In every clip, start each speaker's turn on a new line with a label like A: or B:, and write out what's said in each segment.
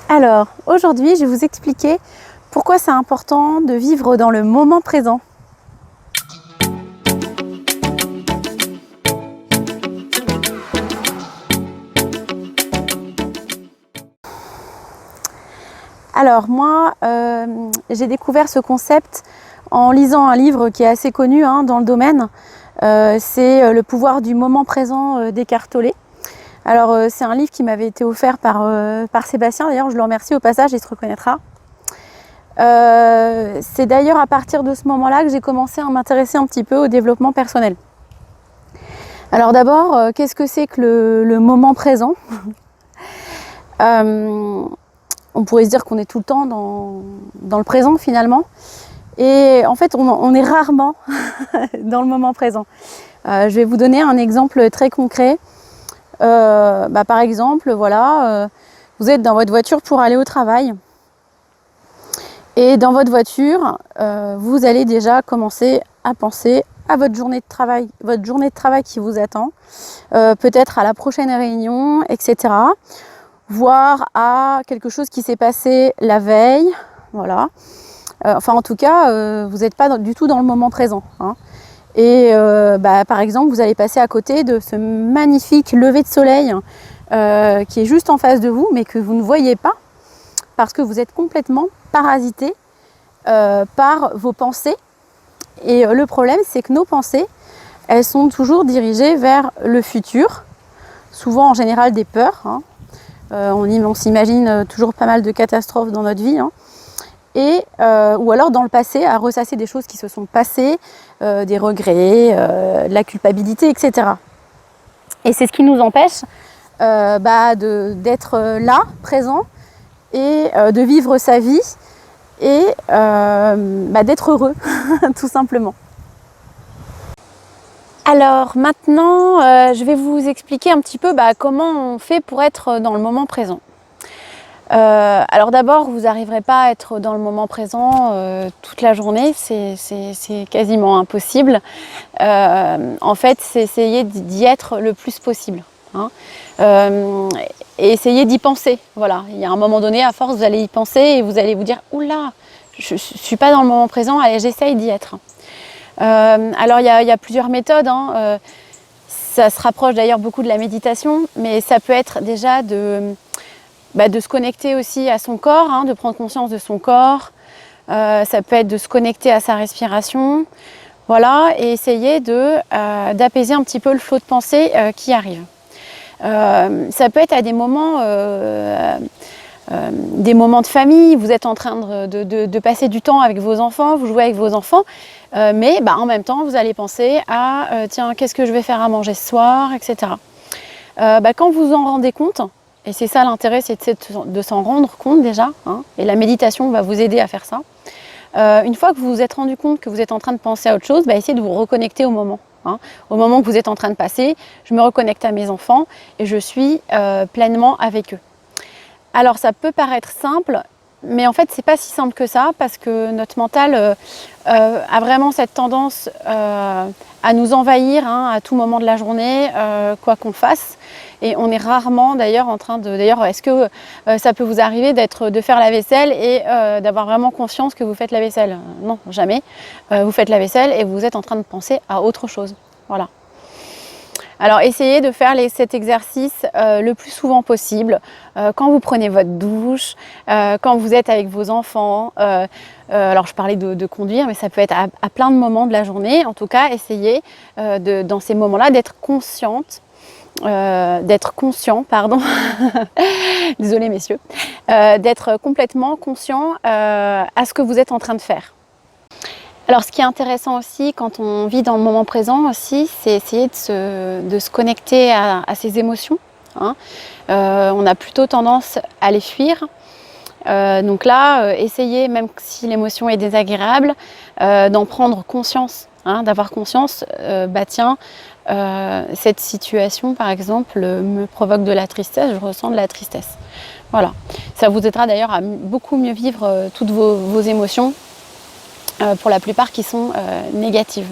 A: Alors, aujourd'hui, je vais vous expliquer pourquoi c'est important de vivre dans le moment présent. Alors moi, j'ai découvert ce concept en lisant un livre qui est assez connu dans le domaine. C'est Le pouvoir du moment présent d'Eckhart Tolle. Alors c'est un livre qui m'avait été offert par Sébastien, d'ailleurs je le remercie au passage, il se reconnaîtra. C'est d'ailleurs à partir de ce moment-là que j'ai commencé à m'intéresser un petit peu au développement personnel. Alors d'abord, qu'est-ce que c'est que le moment présent? On pourrait se dire qu'on est tout le temps dans le présent finalement. Et en fait, on est rarement dans le moment présent. Je vais vous donner un exemple très concret. Par exemple, voilà, vous êtes dans votre voiture pour aller au travail. Et dans votre voiture, vous allez déjà commencer à penser à votre journée de travail qui vous attend, peut-être à la prochaine réunion, etc. Voire à quelque chose qui s'est passé la veille, voilà. Enfin, en tout cas, vous n'êtes pas du tout dans le moment présent. Et par exemple, vous allez passer à côté de ce magnifique lever de soleil qui est juste en face de vous, mais que vous ne voyez pas parce que vous êtes complètement parasité par vos pensées. Et le problème, c'est que nos pensées, elles sont toujours dirigées vers le futur, souvent en général des peurs. On s'imagine toujours pas mal de catastrophes dans notre vie. Ou alors dans le passé, à ressasser des choses qui se sont passées, des regrets, de la culpabilité, etc. Et c'est ce qui nous empêche d'être là, présent, et de vivre sa vie, et d'être heureux, tout simplement. Alors maintenant, je vais vous expliquer un petit peu comment on fait pour être dans le moment présent. Alors d'abord, vous n'arriverez pas à être dans le moment présent toute la journée, c'est quasiment impossible. En fait, c'est essayer d'y être le plus possible. Et essayer d'y penser. Voilà. Il y a un moment donné, à force, vous allez y penser et vous allez vous dire « Oula, je ne suis pas dans le moment présent, allez, j'essaye d'y être ». Alors il y a plusieurs méthodes. Ça se rapproche d'ailleurs beaucoup de la méditation, mais ça peut être déjà de se connecter aussi à son corps, de prendre conscience de son corps. Ça peut être de se connecter à sa respiration, voilà, et essayer d'apaiser un petit peu le flot de pensée qui arrive. Ça peut être à des moments de famille, vous êtes en train de passer du temps avec vos enfants, vous jouez avec vos enfants, mais en même temps vous allez penser à tiens, qu'est-ce que je vais faire à manger ce soir, etc. Quand vous en rendez compte, et c'est ça l'intérêt, c'est de s'en rendre compte déjà, et la méditation va vous aider à faire ça. Une fois que vous vous êtes rendu compte que vous êtes en train de penser à autre chose, essayez de vous reconnecter au moment. Au moment que vous êtes en train de passer, je me reconnecte à mes enfants et je suis pleinement avec eux. Alors ça peut paraître simple, mais en fait c'est pas si simple que ça, parce que notre mental a vraiment cette tendance à nous envahir à tout moment de la journée, quoi qu'on fasse. Et on est rarement d'ailleurs en train de... D'ailleurs, est-ce que ça peut vous arriver de faire la vaisselle et d'avoir vraiment conscience que vous faites la vaisselle? Non, jamais. Vous faites la vaisselle et vous êtes en train de penser à autre chose. Voilà. Alors essayez de faire cet exercice le plus souvent possible, quand vous prenez votre douche, quand vous êtes avec vos enfants. Alors je parlais de conduire, mais ça peut être à plein de moments de la journée. En tout cas, essayez dans ces moments-là d'être conscient, désolé messieurs, d'être complètement conscient à ce que vous êtes en train de faire. Alors ce qui est intéressant aussi quand on vit dans le moment présent aussi, c'est essayer de se connecter à ses émotions. On a plutôt tendance à les fuir. Donc là, essayez, même si l'émotion est désagréable, d'en prendre conscience, d'avoir conscience, tiens, cette situation par exemple me provoque de la tristesse, je ressens de la tristesse. Voilà, ça vous aidera d'ailleurs à beaucoup mieux vivre toutes vos émotions, pour la plupart qui sont négatives.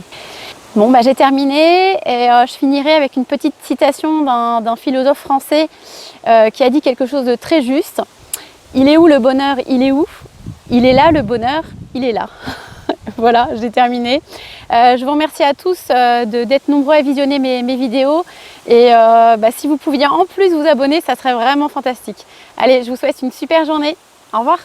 A: Bon, j'ai terminé et je finirai avec une petite citation d'un philosophe français qui a dit quelque chose de très juste. Il est où le bonheur? Il est où? Il est là le bonheur, il est là. Voilà, j'ai terminé. Je vous remercie à tous d'être nombreux à visionner mes vidéos. Et si vous pouviez en plus vous abonner, ça serait vraiment fantastique. Allez, je vous souhaite une super journée. Au revoir.